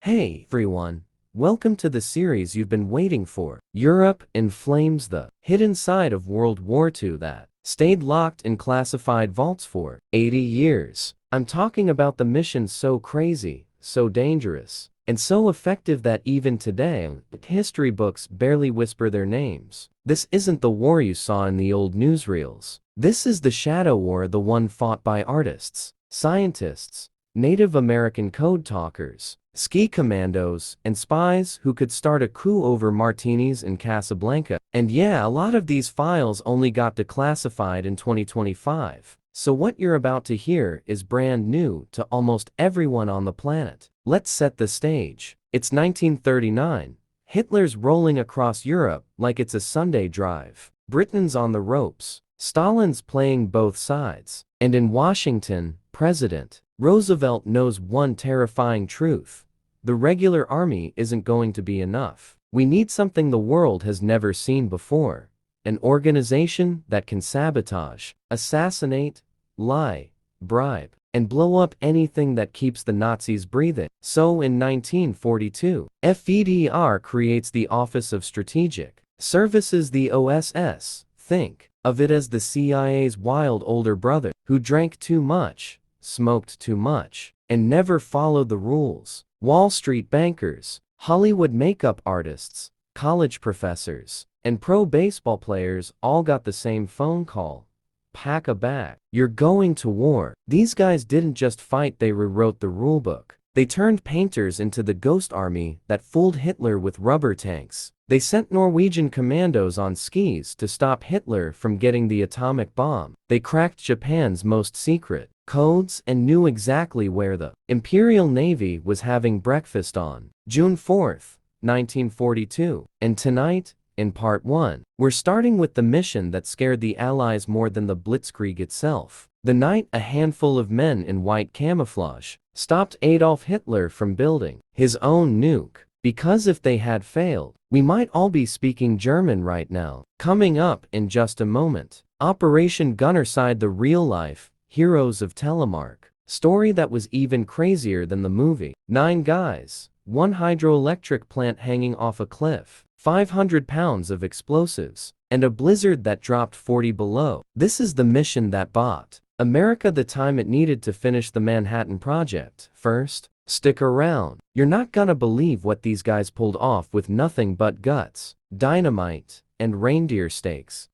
Hey everyone, welcome to the series you've been waiting for. Europe in Flames, the hidden side of World War II that stayed locked in classified vaults for 80 years. I'm talking about the mission so crazy, so dangerous, and so effective that even today, history books barely whisper their names. This isn't the war you saw in the old newsreels. This is the Shadow War, the one fought by artists, scientists, Native American code talkers, ski commandos, and spies who could start a coup over martinis in Casablanca. And yeah, a lot of these files only got declassified in 2025. So what you're about to hear is brand new to almost everyone on the planet. Let's set the stage. It's 1939. Hitler's rolling across Europe like it's a Sunday drive. Britain's on the ropes. Stalin's playing both sides. And in Washington, President Roosevelt knows one terrifying truth. The regular army isn't going to be enough. We need something the world has never seen before. An organization that can sabotage, assassinate, lie, bribe, and blow up anything that keeps the Nazis breathing. So in 1942, FDR creates the Office of Strategic Services, the OSS. Think of it as the CIA's wild older brother who drank too much, smoked too much, and never followed the rules. Wall Street bankers, Hollywood makeup artists, college professors, and pro baseball players all got the same phone call. Pack a bag. You're going to war. These guys didn't just fight, they rewrote the rulebook. They turned painters into the ghost army that fooled Hitler with rubber tanks. They sent Norwegian commandos on skis to stop Hitler from getting the atomic bomb. They cracked Japan's most secret codes and knew exactly where the Imperial Navy was having breakfast on June 4th, 1942. And tonight, in part 1, we're starting with the mission that scared the Allies more than the Blitzkrieg itself. The night a handful of men in white camouflage stopped Adolf Hitler from building his own nuke. Because if they had failed, we might all be speaking German right now. Coming up in just a moment, Operation Gunnerside, the real-life heroes of Telemark. Story that was even crazier than the movie. 9 guys, 1 hydroelectric plant hanging off a cliff, 500 pounds of explosives, and a blizzard that dropped 40 below. This is the mission that bought America the time it needed to finish the Manhattan Project. First, stick around. You're not gonna believe what these guys pulled off with nothing but guts, dynamite, and reindeer steaks.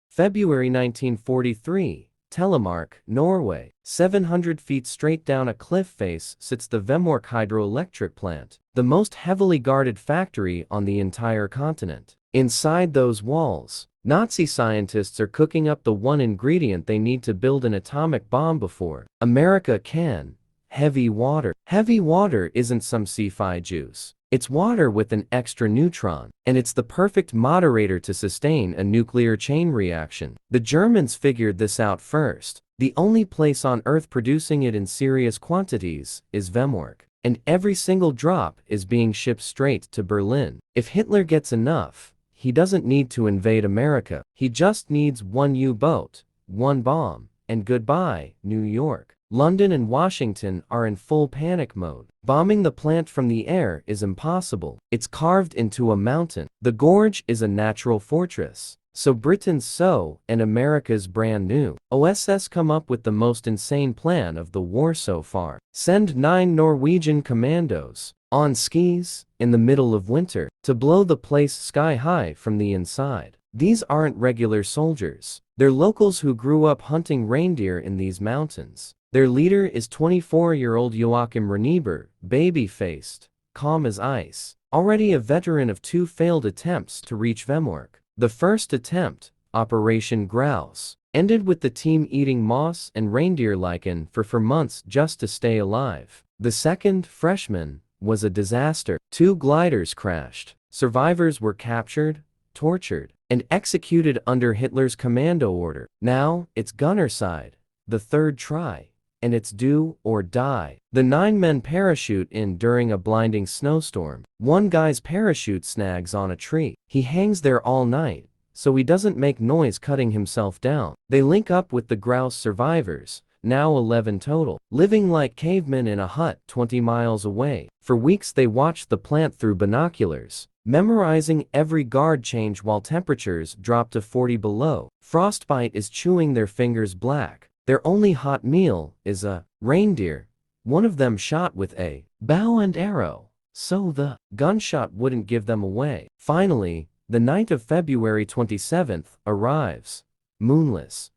February 1943. Telemark, Norway. 700 feet straight down a cliff face sits the Vemork hydroelectric plant, the most heavily guarded factory on the entire continent. Inside those walls, Nazi scientists are cooking up the one ingredient they need to build an atomic bomb before America can. Heavy water. Heavy water isn't some sci-fi juice. It's water with an extra neutron, and it's the perfect moderator to sustain a nuclear chain reaction. The Germans figured this out first. The only place on Earth producing it in serious quantities is Vemork, and every single drop is being shipped straight to Berlin. If Hitler gets enough, he doesn't need to invade America. He just needs 1 U-boat, 1 bomb, and goodbye, New York. London and Washington are in full panic mode. Bombing the plant from the air is impossible. It's carved into a mountain. The gorge is a natural fortress. So Britain's and America's brand new. OSS come up with the most insane plan of the war so far. Send 9 Norwegian commandos on skis in the middle of winter to blow the place sky high from the inside. These aren't regular soldiers. They're locals who grew up hunting reindeer in these mountains. Their leader is 24-year-old Joachim Renieber, baby-faced, calm as ice, already a veteran of 2 failed attempts to reach Vemork. The first attempt, Operation Grouse, ended with the team eating moss and reindeer lichen for months just to stay alive. The second, Freshman, was a disaster. 2 gliders crashed. Survivors were captured, tortured, and executed under Hitler's commando order. Now, it's Gunnerside, the 3rd try. And it's do or die. The 9 men parachute in during a blinding snowstorm. 1 guy's parachute snags on a tree. He hangs there all night, so he doesn't make noise cutting himself down. They link up with the grouse survivors, now 11 total, living like cavemen in a hut 20 miles away. For weeks they watched the plant through binoculars, memorizing every guard change while temperatures dropped to 40 below. Frostbite is chewing their fingers black. Their only hot meal is a reindeer, one of them shot with a bow and arrow, so the gunshot wouldn't give them away. Finally, the night of February 27th arrives. Moonless.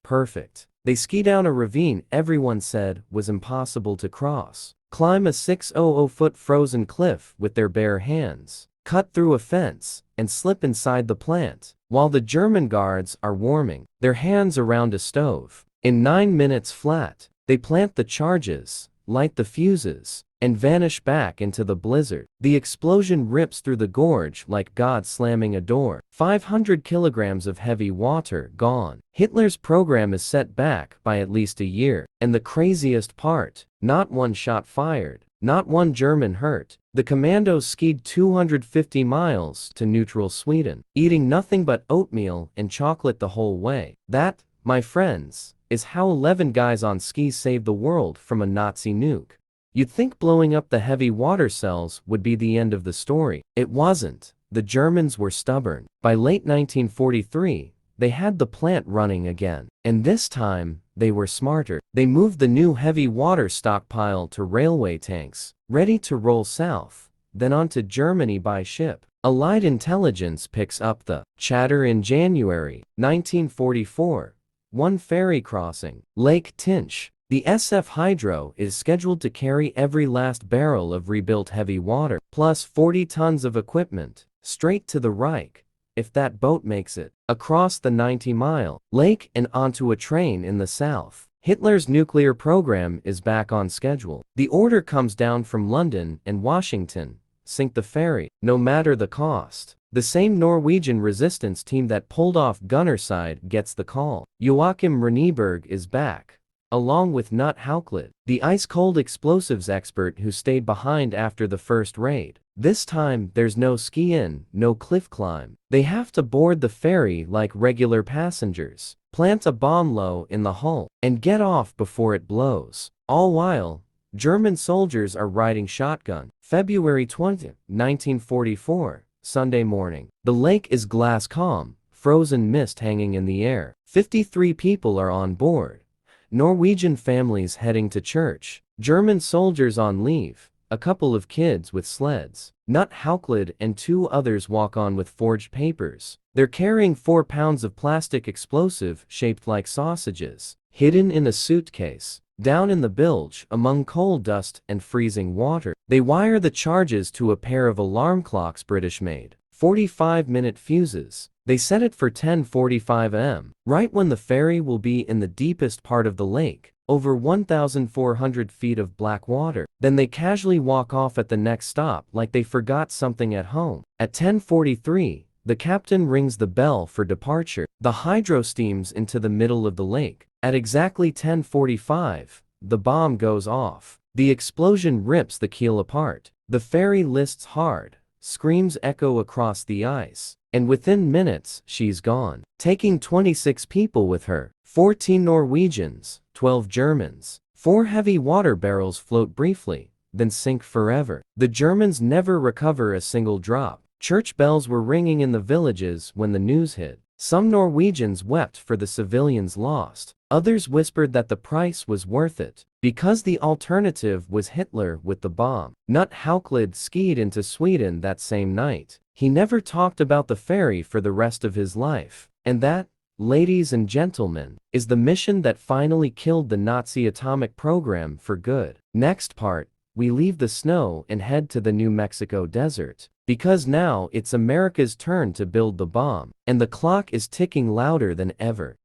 Perfect. They ski down a ravine everyone said was impossible to cross, climb a 600-foot frozen cliff with their bare hands, cut through a fence, and slip inside the plant, while the German guards are warming their hands around a stove. In 9 minutes flat, they plant the charges, light the fuses, and vanish back into the blizzard. The explosion rips through the gorge like God slamming a door. 500 kilograms of heavy water gone. Hitler's program is set back by at least a year. And the craziest part, not one shot fired, not one German hurt. The commandos skied 250 miles to neutral Sweden, eating nothing but oatmeal and chocolate the whole way. That, my friends, is how 11 guys on skis saved the world from a Nazi nuke. You'd think blowing up the heavy water cells would be the end of the story. It wasn't. The Germans were stubborn. By late 1943, they had the plant running again. And this time, they were smarter. They moved the new heavy water stockpile to railway tanks, ready to roll south, then on to Germany by ship. Allied intelligence picks up the chatter in January 1944. One ferry crossing, Lake Tinch. The SF Hydro is scheduled to carry every last barrel of rebuilt heavy water, plus 40 tons of equipment, straight to the Reich, if that boat makes it, across the 90-mile lake and onto a train in the south. Hitler's nuclear program is back on schedule. The order comes down from London and Washington: sink the ferry, no matter the cost. The same Norwegian resistance team that pulled off Gunnerside gets the call. Joachim Reneberg is back, along with Knut Hauklid, the ice-cold explosives expert who stayed behind after the first raid. This time, there's no ski-in, no cliff climb. They have to board the ferry like regular passengers, plant a bomb low in the hull, and get off before it blows. All while, German soldiers are riding shotgun. February 20, 1944, Sunday morning. The lake is glass calm, frozen mist hanging in the air. 53 people are on board. Norwegian families heading to church, German soldiers on leave, a couple of kids with sleds. Knut Hauklid and 2 others walk on with forged papers. They're carrying 4 pounds of plastic explosive shaped like sausages, hidden in a suitcase, down in the bilge among coal dust and freezing water. They wire the charges to a pair of alarm clocks British made, 45-minute fuses. They set it for 10:45 am, right when the ferry will be in the deepest part of the lake, over 1,400 feet of black water. Then they casually walk off at the next stop like they forgot something at home. At 10:43, the captain rings the bell for departure. The hydro steams into the middle of the lake. At exactly 10:45, the bomb goes off. The explosion rips the keel apart. The ferry lists hard. Screams echo across the ice. And within minutes, she's gone, taking 26 people with her. 14 Norwegians, 12 Germans. 4 heavy water barrels float briefly, then sink forever. The Germans never recover a single drop. Church bells were ringing in the villages when the news hit. Some Norwegians wept for the civilians lost. Others whispered that the price was worth it, because the alternative was Hitler with the bomb. Knut Hauklid skied into Sweden that same night. He never talked about the ferry for the rest of his life. And that, ladies and gentlemen, is the mission that finally killed the Nazi atomic program for good. Next part, we leave the snow and head to the New Mexico desert. Because now it's America's turn to build the bomb, and the clock is ticking louder than ever.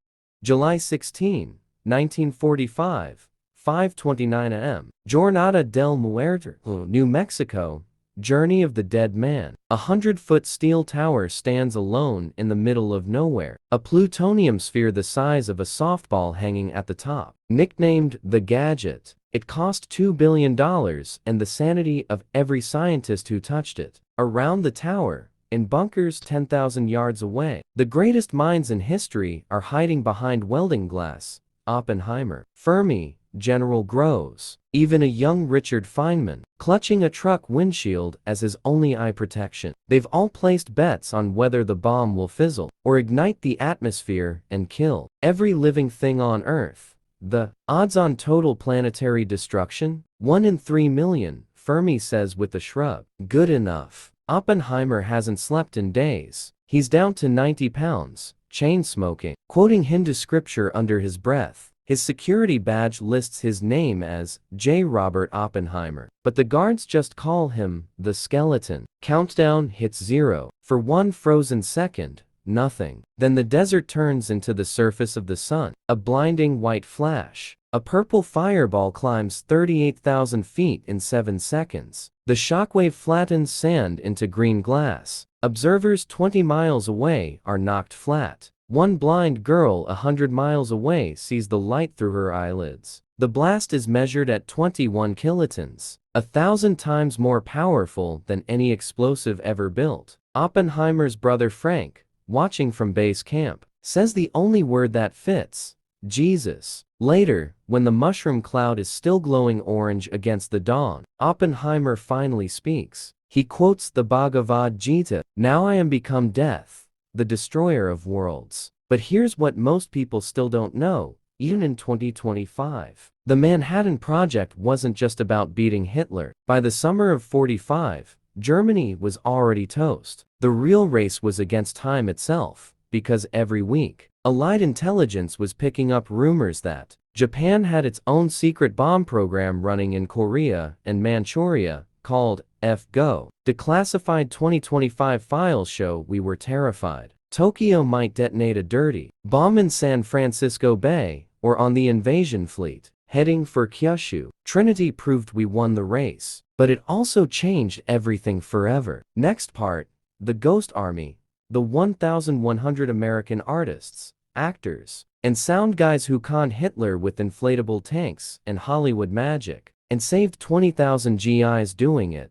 July 16, 1945, 5:29 am. Jornada del Muerto, New Mexico. Journey of the Dead Man. A 100-foot steel tower stands alone in the middle of nowhere. A plutonium sphere the size of a softball hanging at the top. Nicknamed the Gadget, it cost $2 billion and the sanity of every scientist who touched it. Around the tower, in bunkers 10,000 yards away, the greatest minds in history are hiding behind welding glass, Oppenheimer, Fermi, General Groves, even a young Richard Feynman, clutching a truck windshield as his only eye protection. They've all placed bets on whether the bomb will fizzle or ignite the atmosphere and kill every living thing on Earth. The odds on total planetary destruction? 1 in 3 million, Fermi says with a shrug. Good enough. Oppenheimer hasn't slept in days. He's down to 90 pounds, chain smoking, quoting Hindu scripture under his breath. His security badge lists his name as J. Robert Oppenheimer, but the guards just call him the skeleton. Countdown hits 0. For one frozen second, nothing. Then the desert turns into the surface of the sun, a blinding white flash. A purple fireball climbs 38,000 feet in 7 seconds. The shockwave flattens sand into green glass. Observers 20 miles away are knocked flat. One blind girl 100 miles away sees the light through her eyelids. The blast is measured at 21 kilotons, 1,000 times more powerful than any explosive ever built. Oppenheimer's brother Frank, watching from base camp, says the only word that fits: Jesus. Later, when the mushroom cloud is still glowing orange against the dawn, Oppenheimer finally speaks. He quotes the Bhagavad Gita, "Now I am become death, the destroyer of worlds." But here's what most people still don't know, even in 2025. The Manhattan Project wasn't just about beating Hitler. By the summer of '45, Germany was already toast. The real race was against time itself, because every week, Allied intelligence was picking up rumors that Japan had its own secret bomb program running in Korea and Manchuria, called F-Go. Declassified 2025 files show we were terrified. Tokyo might detonate a dirty bomb in San Francisco Bay, or on the invasion fleet, heading for Kyushu. Trinity proved we won the race, but it also changed everything forever. Next part, the Ghost Army, the 1,100 American artists, actors, and sound guys who conned Hitler with inflatable tanks and Hollywood magic, and saved 20,000 GIs doing it.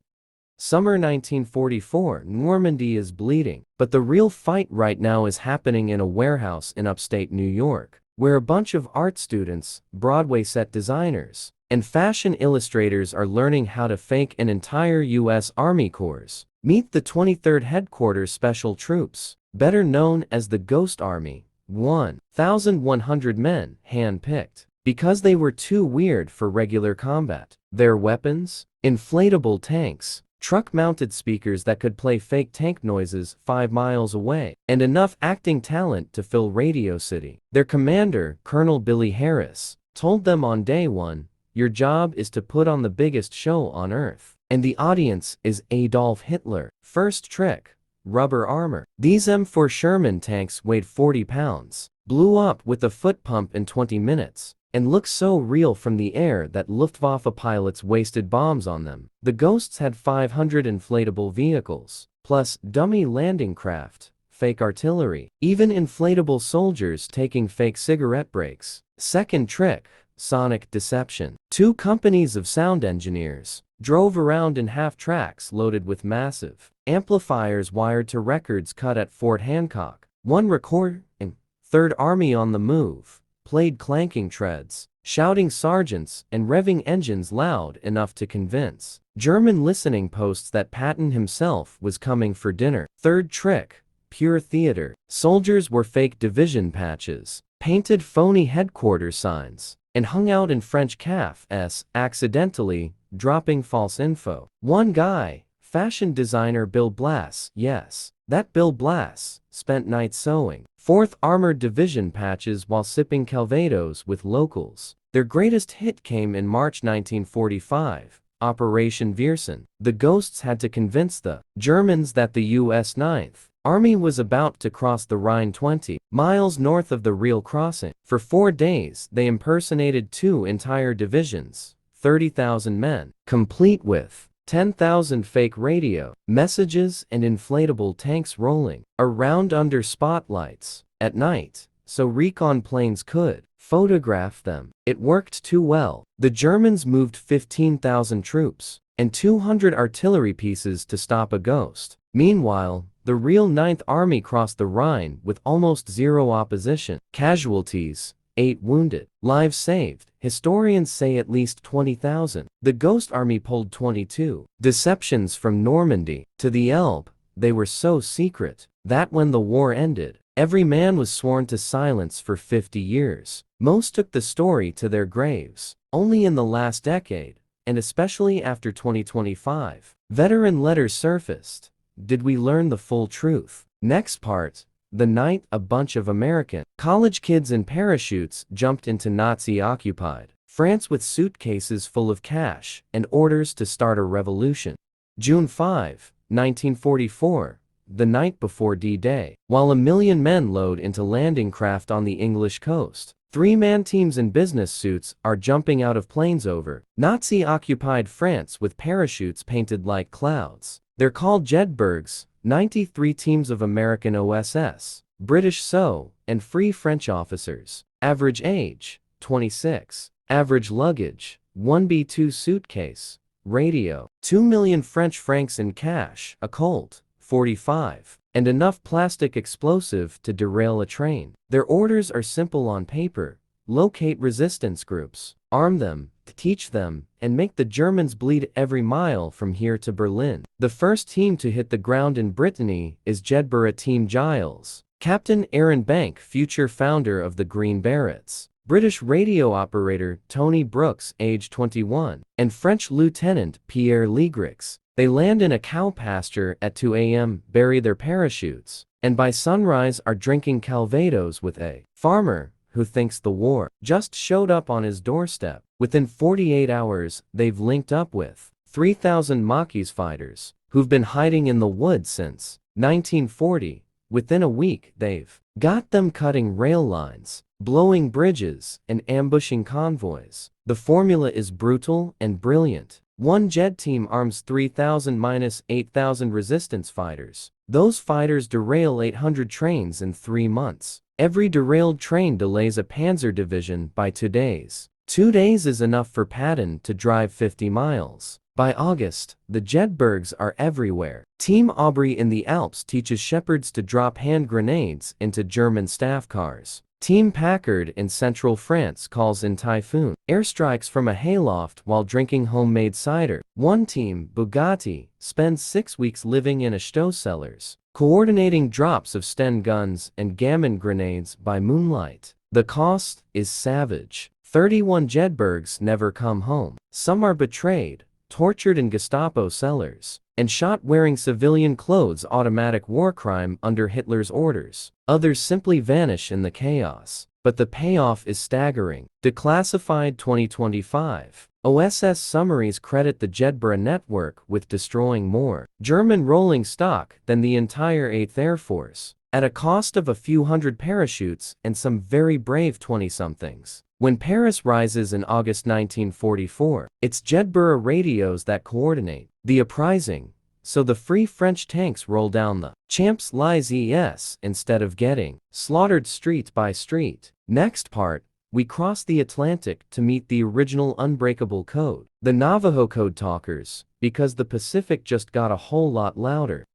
Summer 1944, Normandy is bleeding, but the real fight right now is happening in a warehouse in upstate New York, where a bunch of art students, Broadway set designers, and fashion illustrators are learning how to fake an entire U.S. Army Corps. Meet the 23rd Headquarters Special Troops, better known as the Ghost Army. 1,100 men, hand-picked, because they were too weird for regular combat. Their weapons? Inflatable tanks, truck-mounted speakers that could play fake tank noises 5 miles away, and enough acting talent to fill Radio City. Their commander, Colonel Billy Harris, told them on day 1, "Your job is to put on the biggest show on Earth, and the audience is Adolf Hitler." First trick: rubber armor. These M4 Sherman tanks weighed 40 pounds, blew up with a foot pump in 20 minutes, and looked so real from the air that Luftwaffe pilots wasted bombs on them. The Ghosts had 500 inflatable vehicles, plus dummy landing craft, fake artillery, even inflatable soldiers taking fake cigarette breaks. Second trick: sonic deception. 2 companies of sound engineers drove around in half-tracks loaded with massive amplifiers wired to records cut at Fort Hancock. One recorder, and Third Army on the move, played clanking treads, shouting sergeants, and revving engines loud enough to convince German listening posts that Patton himself was coming for dinner. Third trick: pure theater. Soldiers wore fake division patches, painted phony headquarters signs, and hung out in French cafes, accidentally dropping false info. One guy, fashion designer Bill Blass, yes, that Bill Blass, spent nights sewing 4th Armored Division patches while sipping Calvados with locals. Their greatest hit came in March 1945, Operation Viersen. The Ghosts had to convince the Germans that the U.S. 9th Army was about to cross the Rhine 20 miles north of the real crossing. For 4 days, they impersonated 2 entire divisions, 30,000 men, complete with 10,000 fake radio messages and inflatable tanks rolling around under spotlights at night, so recon planes could photograph them. It worked too well. The Germans moved 15,000 troops and 200 artillery pieces to stop a ghost. Meanwhile, the real 9th Army crossed the Rhine with almost zero opposition. Casualties: 8 wounded. Lives saved. Historians say at least 20,000. The Ghost Army pulled 22. Deceptions from Normandy to the Elbe. They were so secret that when the war ended, every man was sworn to silence for 50 years. Most took the story to their graves. Only in the last decade, and especially after 2025, veteran letters surfaced. Did we learn the full truth? Next part. The night a bunch of American college kids in parachutes jumped into Nazi-occupied France with suitcases full of cash and orders to start a revolution. June 5, 1944, the night before D-Day. While 1 million men load into landing craft on the English coast, 3-man teams in business suits are jumping out of planes over Nazi-occupied France with parachutes painted like clouds. They're called Jedburghs. 93 teams of American OSS, British SO, and Free French officers. Average age, 26. Average luggage, 1B2 suitcase. Radio, 2 million French francs in cash. A Colt, 45. And enough plastic explosive to derail a train. Their orders are simple on paper. Locate resistance groups, arm them, teach them, and make the Germans bleed every mile from here to Berlin. The first team to hit the ground in Brittany is Jedburgh Team Giles. Captain Aaron Bank, future founder of the Green Berets. British radio operator Tony Brooks, age 21, and French Lieutenant Pierre Legrix. They land in a cow pasture at 2 a.m., bury their parachutes, and by sunrise are drinking Calvados with a farmer who thinks the war just showed up on his doorstep. Within 48 hours, they've linked up with 3,000 Maquis fighters who've been hiding in the woods since 1940. Within a week, they've got them cutting rail lines, blowing bridges, and ambushing convoys. The formula is brutal and brilliant. One Jed team arms 3,000-8,000 resistance fighters. Those fighters derail 800 trains in 3 months. Every derailed train delays a panzer division by 2 days. 2 days is enough for Patton to drive 50 miles. By August, the Jedburghs are everywhere. Team Aubry in the Alps teaches shepherds to drop hand grenades into German staff cars. Team Packard in central France calls in Typhoon airstrikes from a hayloft while drinking homemade cider. One team, Bugatti, spends 6 weeks living in Ashto cellars, coordinating drops of Sten guns and gammon grenades by moonlight. The cost is savage. 31 Jedburghs never come home. Some are betrayed, tortured in Gestapo cellars, and shot wearing civilian clothes, automatic war crime under Hitler's orders. Others simply vanish in the chaos. But the payoff is staggering. Declassified 2025. OSS summaries credit the Jedburgh network with destroying more German rolling stock than the entire 8th Air Force, at a cost of a few hundred parachutes and some very brave 20-somethings. When Paris rises in August 1944, it's Jedburgh radios that coordinate the uprising, so the Free French tanks roll down the Champs-Élysées instead of getting slaughtered street by street. Next part, we cross the Atlantic to meet the original unbreakable code, the Navajo code talkers, because the Pacific just got a whole lot louder.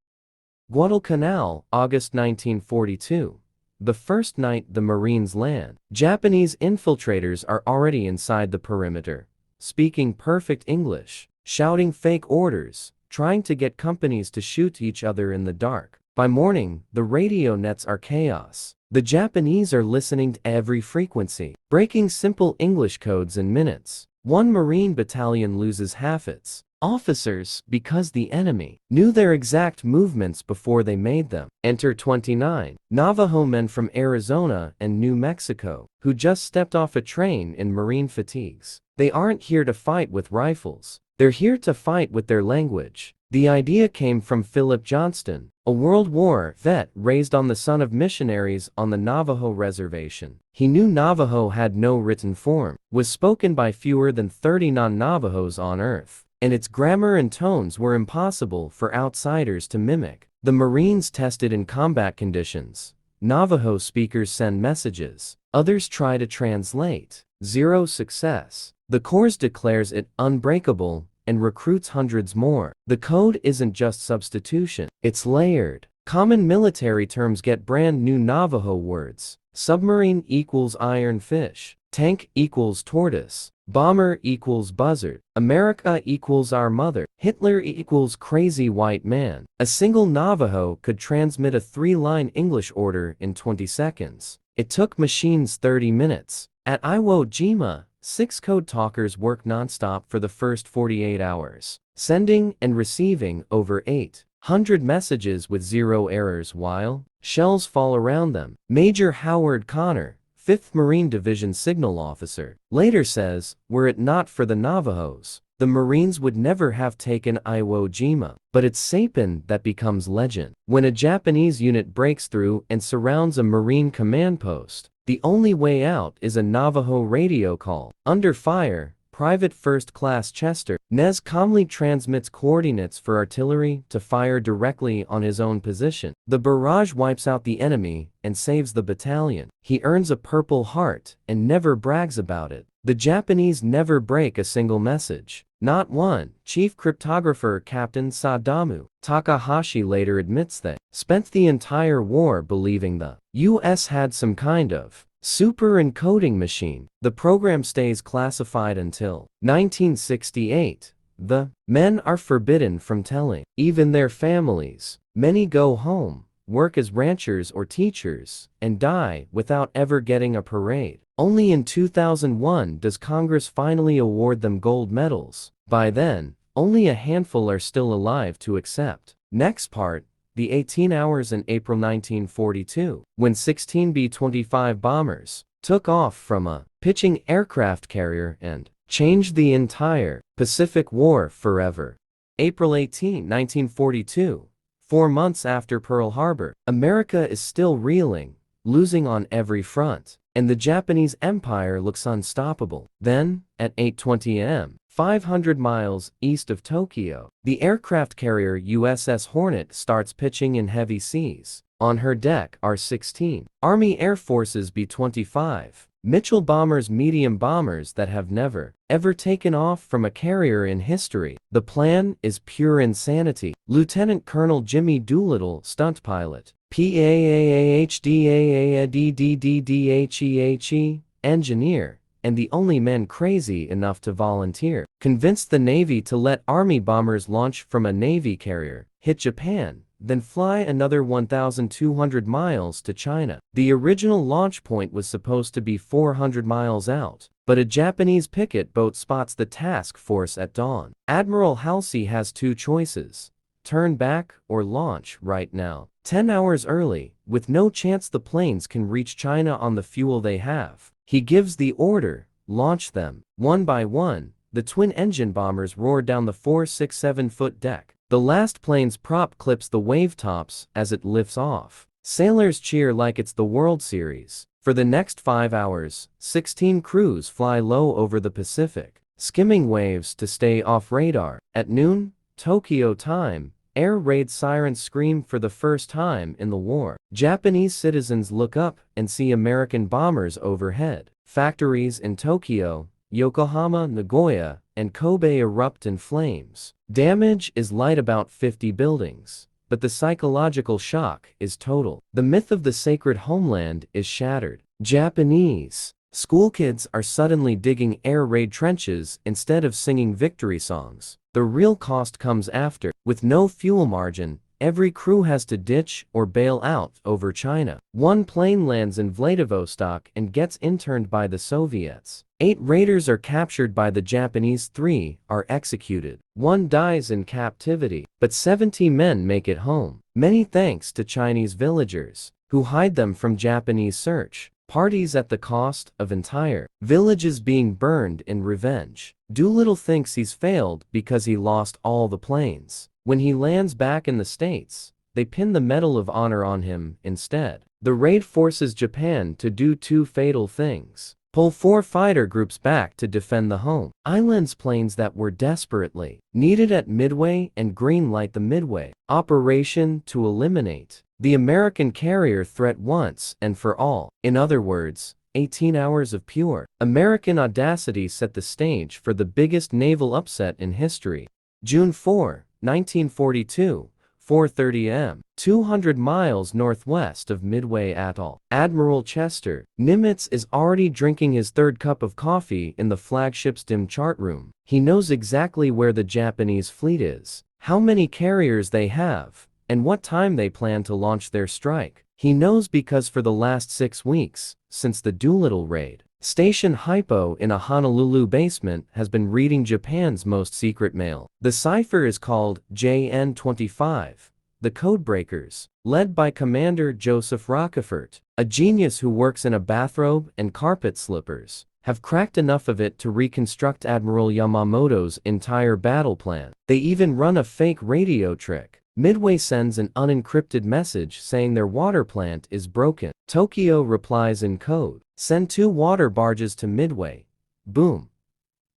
Guadalcanal, August 1942. The first night the Marines land, Japanese infiltrators are already inside the perimeter, speaking perfect English, shouting fake orders, trying to get companies to shoot each other in the dark. By morning, the radio nets are chaos. The Japanese are listening to every frequency, breaking simple English codes in minutes. One Marine battalion loses half its officers because the enemy knew their exact movements before they made them. Enter 29 Navajo men from Arizona and New Mexico, who just stepped off a train in Marine fatigues. They aren't here to fight with rifles. They're here to fight with their language. The idea came from Philip Johnston, a World War vet raised on the son of missionaries on the Navajo reservation. He knew Navajo had no written form, was spoken by fewer than 30 non-Navajos on Earth, and its grammar and tones were impossible for outsiders to mimic. The Marines tested in combat conditions. Navajo speakers send messages. Others try to translate. 0 success. The Corps declares it unbreakable and recruits hundreds more. The code isn't just substitution, it's layered. Common military terms get brand new Navajo words. Submarine equals iron fish. Tank equals tortoise. Bomber equals buzzard. America equals our mother. Hitler equals crazy white man. A single Navajo could transmit a 3-line English order in 20 seconds. It took machines 30 minutes. At Iwo Jima, 6 code talkers worked nonstop for the first 48 hours, sending and receiving over 800 messages with 0 errors while shells fall around them. Major Howard Connor, 5th Marine Division signal officer, later says, were it not for the Navajos, the Marines would never have taken Iwo Jima. But it's Saipan that becomes legend. When a Japanese unit breaks through and surrounds a Marine command post, the only way out is a Navajo radio call. Under fire, Private First Class Chester Nez calmly transmits coordinates for artillery to fire directly on his own position. The barrage wipes out the enemy and saves the battalion. He earns a Purple Heart and never brags about it. The Japanese never break a single message. Not one. Chief cryptographer Captain Sadamu Takahashi later admits they spent the entire war believing the U.S. had some kind of super encoding machine. The program stays classified until 1968. The men are forbidden from telling even their families. Many go home, work as ranchers or teachers, and die without ever getting a parade. Only in 2001 does Congress finally award them gold medals. By then, only a handful are still alive to accept. Next part, the 18 hours in April 1942, when 16 B-25 bombers took off from a pitching aircraft carrier and changed the entire Pacific War forever. April 18, 1942, 4 months after Pearl Harbor, America is still reeling, losing on every front, and the Japanese Empire looks unstoppable. Then, at 8:20 a.m., 500 miles east of Tokyo, the aircraft carrier USS Hornet starts pitching in heavy seas. On her deck are 16 Army Air Force's B-25 Mitchell bombers, medium bombers that have never, ever taken off from a carrier in history. The plan is pure insanity. Lieutenant Colonel Jimmy Doolittle, stunt pilot, PAAHDAADDDDHEHE, engineer, and the only men crazy enough to volunteer, convinced the Navy to let Army bombers launch from a Navy carrier, hit Japan, then fly another 1,200 miles to China. The original launch point was supposed to be 400 miles out, but a Japanese picket boat spots the task force at dawn. Admiral Halsey has 2 choices: turn back or launch right now. 10 hours early, with no chance the planes can reach China on the fuel they have. He gives the order, launch them. One by one, the twin-engine bombers roar down the 467-foot deck. The last plane's prop clips the wave tops as it lifts off. Sailors cheer like it's the World Series. For the next 5 hours, 16 crews fly low over the Pacific, skimming waves to stay off radar. At noon, Tokyo time, air raid sirens scream for the first time in the war. Japanese citizens look up and see American bombers overhead. Factories in Tokyo, Yokohama, Nagoya, and Kobe erupt in flames. Damage is light, about 50 buildings, but the psychological shock is total. The myth of the sacred homeland is shattered. Japanese schoolkids are suddenly digging air raid trenches instead of singing victory songs. The real cost comes after. With no fuel margin, every crew has to ditch or bail out over China. 1 plane lands in Vladivostok and gets interned by the Soviets. 8 raiders are captured by the Japanese, 3 are executed. 1 dies in captivity, but 70 men make it home. Many thanks to Chinese villagers, who hide them from Japanese search parties at the cost of entire villages being burned in revenge. Doolittle thinks he's failed because he lost all the planes. When he lands back in the States, they pin the Medal of Honor on him instead. The raid forces Japan to do 2 fatal things: pull 4 fighter groups back to defend the home islands planes that were desperately needed at Midway, and greenlight the Midway operation to eliminate the American carrier threat once and for all. In other words, 18 hours of pure American audacity set the stage for the biggest naval upset in history. June 4, 1942, 4:30 am, 200 miles northwest of Midway Atoll. Admiral Chester Nimitz is already drinking his third cup of coffee in the flagship's dim chart room. He knows exactly where the Japanese fleet is, how many carriers they have, and what time they plan to launch their strike. He knows because for the last 6 weeks, since the Doolittle raid, Station Hypo in a Honolulu basement has been reading Japan's most secret mail. The cipher is called JN-25, the Codebreakers, led by Commander Joseph Rockefort, a genius who works in a bathrobe and carpet slippers, have cracked enough of it to reconstruct Admiral Yamamoto's entire battle plan. They even run a fake radio trick. Midway sends an unencrypted message saying their water plant is broken. Tokyo replies in code. Send 2 water barges to Midway. Boom.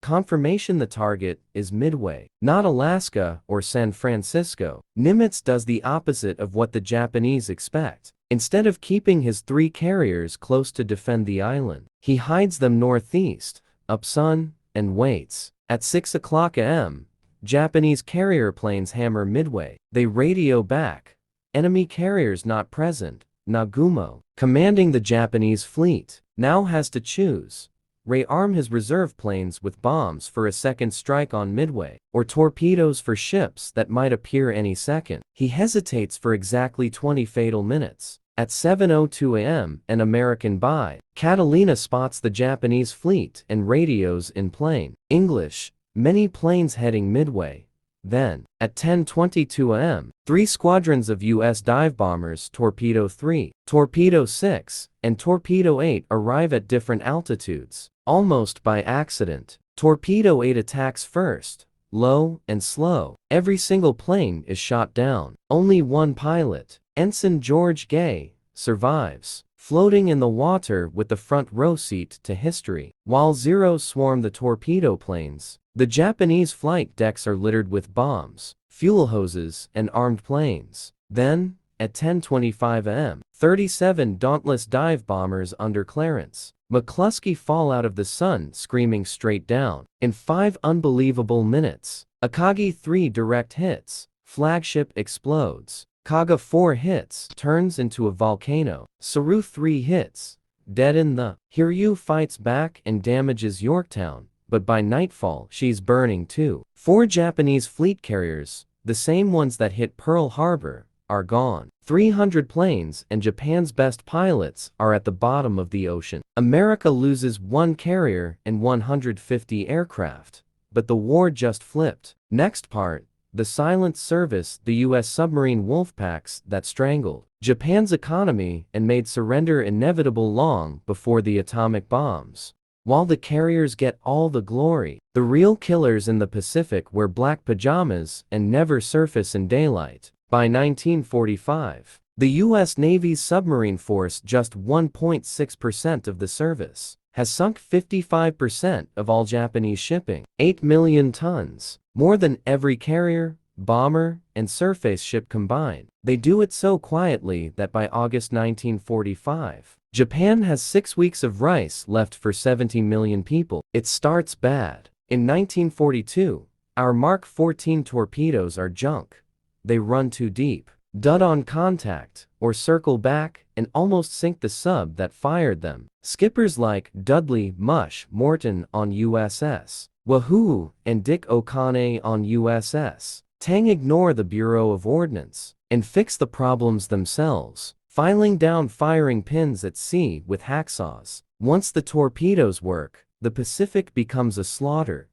Confirmation the target is Midway, not Alaska or San Francisco. Nimitz does the opposite of what the Japanese expect. Instead of keeping his 3 carriers close to defend the island, he hides them northeast, up sun, and waits. At 6 o'clock am, Japanese carrier planes hammer Midway. They radio back. Enemy carriers not present. Nagumo, commanding the Japanese fleet, now has to choose. Rearm his reserve planes with bombs for a second strike on Midway, or torpedoes for ships that might appear any second. He hesitates for exactly 20 fatal minutes. At 7:02 am, an American buy, Catalina spots the Japanese fleet and radios in plain English. Many planes heading Midway. Then, at 10:22 am, 3 squadrons of U.S. dive bombers Torpedo 3, Torpedo 6, and Torpedo 8 arrive at different altitudes, almost by accident. Torpedo 8 attacks first, low and slow. Every single plane is shot down. Only one pilot, Ensign George Gay, survives, floating in the water with the front row seat to history. While Zeros swarm the torpedo planes, the Japanese flight decks are littered with bombs, fuel hoses, and armed planes. Then, at 10:25 am, 37 dauntless dive bombers under Clarence McCluskey fall out of the sun screaming straight down. In 5 unbelievable minutes, Akagi 3 direct hits, flagship explodes. Kaga 4 hits, turns into a volcano. Saru 3 hits, deaden the. Hiryu fights back and damages Yorktown, but by nightfall she's burning too. 4 Japanese fleet carriers, the same ones that hit Pearl Harbor, are gone. 300 planes and Japan's best pilots are at the bottom of the ocean. America loses 1 carrier and 150 aircraft, but the war just flipped. Next part. The silent service, the U.S. submarine wolfpacks that strangled Japan's economy and made surrender inevitable long before the atomic bombs. While the carriers get all the glory, the real killers in the Pacific wear black pajamas and never surface in daylight. By 1945, the U.S. Navy's submarine force, just 1.6% of the service, has sunk 55% of all Japanese shipping, 8 million tons, more than every carrier, bomber, and surface ship combined. They do it so quietly that by August 1945, Japan has 6 weeks of rice left for 70 million people. It starts bad. In 1942, our Mark 14 torpedoes are junk. They run too deep, dud on contact, or circle back and almost sink the sub that fired them. Skippers like Dudley Mush Morton on USS Wahoo and Dick O'Connell on USS Tang ignore the Bureau of Ordnance and fix the problems themselves, filing down firing pins at sea with hacksaws. Once the torpedoes work, the Pacific becomes a slaughter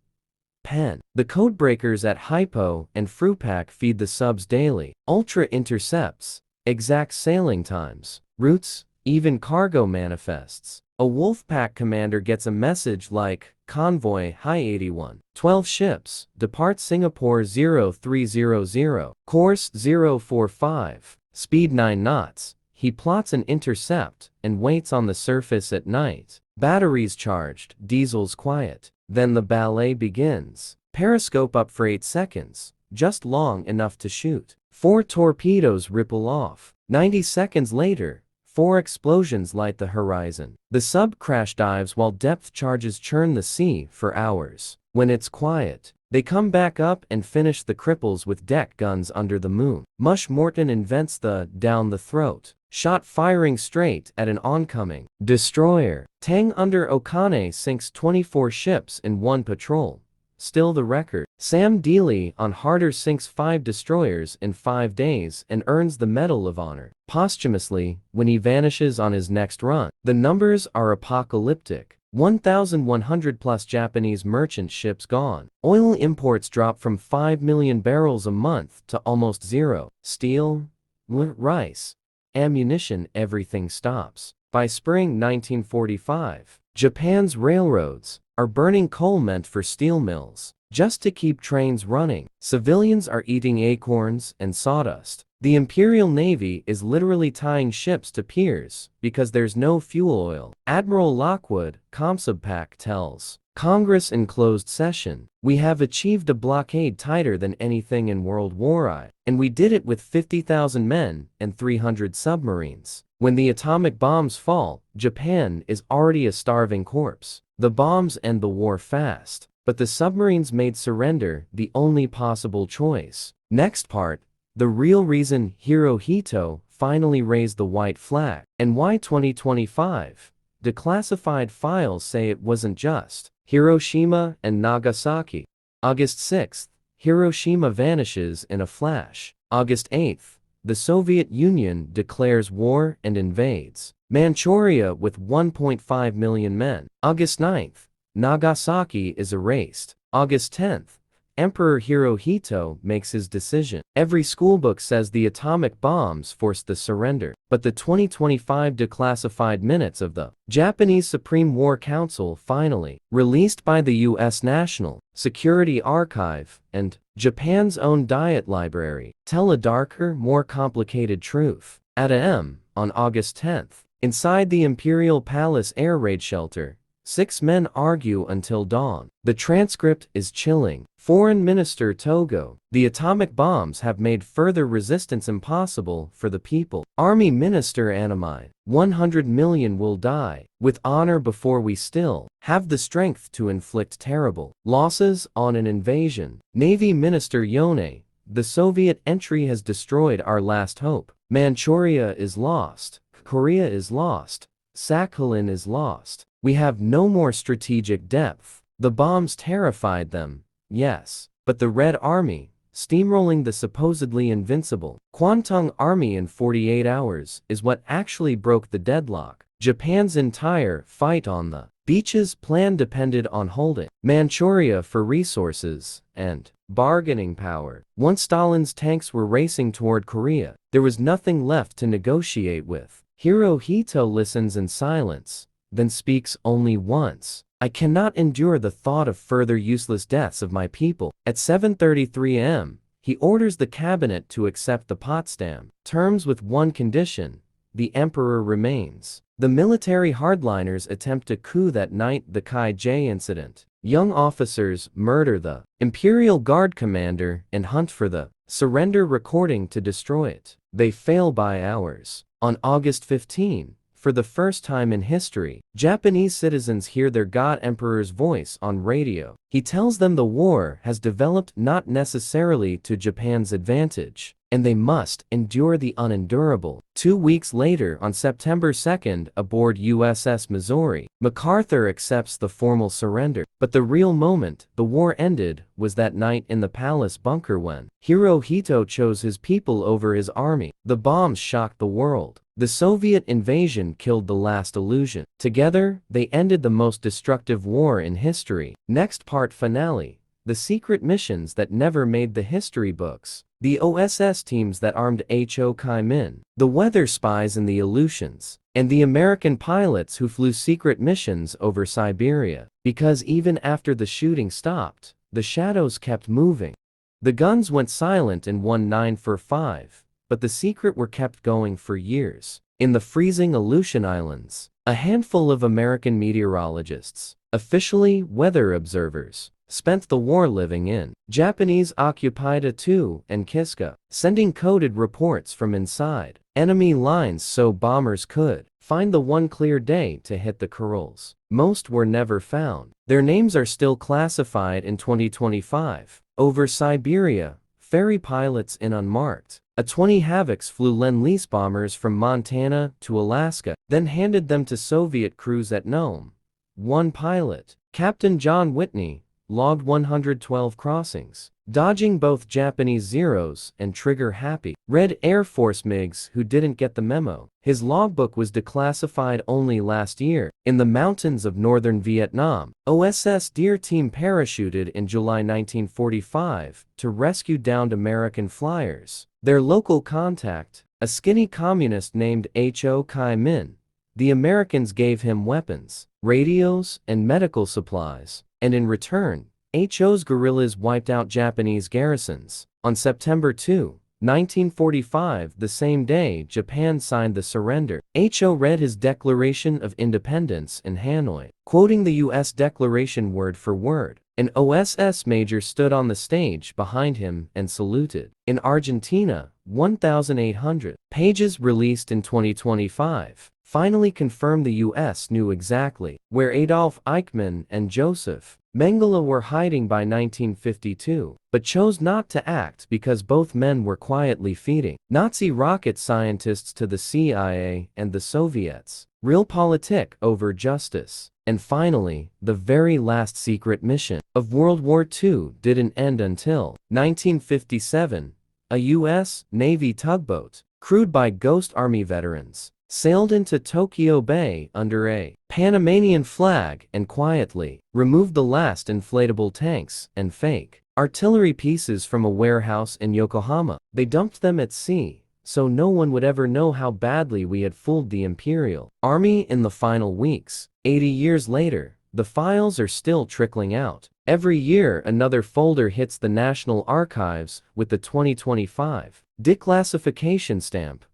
pen. The codebreakers at Hypo and Frupak feed the subs daily. Ultra intercepts, exact sailing times, routes, even cargo manifests. A Wolfpack commander gets a message like, Convoy High 81, 12 ships, depart Singapore 0300, course 045, speed 9 knots. He plots an intercept and waits on the surface at night. Batteries charged, diesels quiet. Then the ballet begins. Periscope up for 8 seconds, just long enough to shoot. 4 torpedoes ripple off. 90 seconds later, 4 explosions light the horizon. The sub crash dives while depth charges churn the sea for hours. When it's quiet, They come back up and finish the cripples with deck guns under the moon. Mush Morton invents the down the throat shot firing straight at an oncoming destroyer. Tang under Okane sinks 24 ships in one patrol. Still the record. Sam Dealey on Harder sinks 5 destroyers in 5 days and earns the Medal of Honor posthumously when he vanishes on his next run. The numbers are apocalyptic. 1,100 plus Japanese merchant ships gone. Oil imports drop from 5 million barrels a month to almost zero. Steel, rice, ammunition, everything stops. By spring 1945, Japan's railroads are burning coal meant for steel mills just to keep trains running. Civilians are eating acorns and sawdust. The Imperial Navy is literally tying ships to piers because there's no fuel oil. Admiral Lockwood, Comsubpac, tells Congress in closed session, "We have achieved a blockade tighter than anything in World War I, and we did it with 50,000 men and 300 submarines. When the atomic bombs fall, Japan is already a starving corpse. The bombs end the war fast, but the submarines made surrender the only possible choice." Next part, the real reason Hirohito finally raised the white flag, and why 2025 declassified files say it wasn't just Hiroshima and Nagasaki. August 6th, Hiroshima vanishes in a flash. August 8th, the Soviet Union declares war and invades Manchuria with 1.5 million men. August 9th, Nagasaki is erased. August 10th, Emperor Hirohito makes his decision. Every schoolbook says the atomic bombs forced the surrender, but the 2025 declassified minutes of the Japanese Supreme War Council finally released by the U.S. National Security Archive and Japan's own Diet Library tell a darker, more complicated truth. At a.m. on August 10th, inside the Imperial Palace air raid shelter, 6 men argue until dawn. The transcript is chilling. Foreign Minister Togo, "The atomic bombs have made further resistance impossible for the people." Army Minister Anamide, 100 million will die with honor before we still have the strength to inflict terrible losses on an invasion. Navy Minister Yone, "The Soviet entry has destroyed our last hope. Manchuria is lost. Korea is lost. Sakhalin is lost. We have no more strategic depth." The bombs terrified them, yes, but the Red Army, steamrolling the supposedly invincible Kwantung Army in 48 hours, is what actually broke the deadlock. Japan's entire fight on the beaches plan depended on holding Manchuria for resources and bargaining power. Once Stalin's tanks were racing toward Korea, there was nothing left to negotiate with. Hirohito listens in silence, then speaks only once. "I cannot endure the thought of further useless deaths of my people." At 7:33 am, he orders the cabinet to accept the Potsdam terms with one condition: the emperor remains. The military hardliners attempt a coup that night, the Kai J incident. Young officers murder the Imperial Guard commander and hunt for the surrender recording to destroy it. They fail by hours. On August 15, for the first time in history, Japanese citizens hear their God Emperor's voice on radio. He tells them the war has developed not necessarily to Japan's advantage, and they must endure the unendurable. 2 weeks later, on September 2nd, aboard USS Missouri, MacArthur accepts the formal surrender. But the real moment the war ended was that night in the palace bunker when Hirohito chose his people over his army. The bombs shocked the world. The Soviet invasion killed the last illusion. Together, they ended the most destructive war in history. Next part finale. The secret missions that never made the history books. The OSS teams that armed Ho Chi Minh. The weather spies in the Aleutians. And the American pilots who flew secret missions over Siberia. Because even after the shooting stopped, the shadows kept moving. The guns went silent in 1945. But the secret were kept going for years. In the freezing Aleutian Islands, a handful of American meteorologists, officially weather observers, spent the war living in Japanese-occupied Attu and Kiska, sending coded reports from inside enemy lines so bombers could find the one clear day to hit the corrals. most were never found. Their names are still classified in 2025. Over Siberia, ferry pilots in unmarked. A-20 Havocs flew Lend-Lease bombers from Montana to Alaska, then handed them to Soviet crews at Nome. One pilot, Captain John Whitney, logged 112 crossings, dodging both Japanese Zeros and trigger-happy Red Air Force MiGs who didn't get the memo. His logbook was declassified only last year. In the mountains of northern Vietnam, OSS Deer Team parachuted in July 1945 to rescue downed American flyers. Their local contact, a skinny communist named Ho Chi Minh, the Americans gave him weapons, radios, and medical supplies, and in return, Ho's guerrillas wiped out Japanese garrisons. On September 2, 1945, the same day Japan signed the surrender, Ho read his Declaration of Independence in Hanoi, quoting the U.S. Declaration word for word. An OSS major stood on the stage behind him and saluted. In Argentina, 1,800 pages released in 2025 finally confirmed the U.S. knew exactly where Adolf Eichmann and Joseph Mengele were hiding by 1952, but chose not to act because both men were quietly feeding Nazi rocket scientists to the CIA and the Soviets. Realpolitik over justice. And finally, the very last secret mission of World War II didn't end until 1957. A U.S. Navy tugboat, crewed by Ghost Army veterans, sailed into Tokyo Bay under a Panamanian flag and quietly removed the last inflatable tanks and fake artillery pieces from a warehouse in Yokohama. They dumped them at sea, so no one would ever know how badly we had fooled the Imperial Army in the final weeks. 80 years later, the files are still trickling out. Every year another folder hits the National Archives with the 2025 declassification stamp.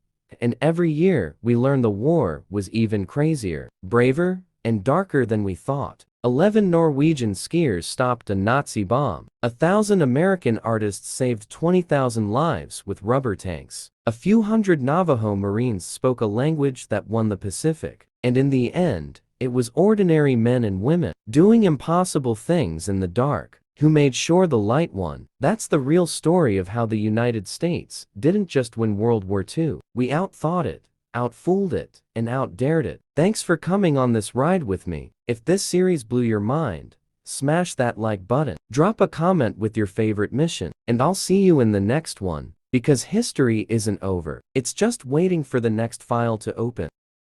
And every year, we learn the war was even crazier, braver, and darker than we thought. 11 Norwegian skiers stopped a Nazi bomb. 1,000 American artists saved 20,000 lives with rubber tanks. A few hundred Navajo Marines spoke a language that won the Pacific. And in the end, it was ordinary men and women doing impossible things in the dark who made sure the light won. That's the real story of how the United States didn't just win World War II. We outthought it, outfooled it, and outdared it. Thanks for coming on this ride with me. If this series blew your mind, smash that like button. Drop a comment with your favorite mission, and I'll see you in the next one. Because history isn't over. It's just waiting for the next file to open.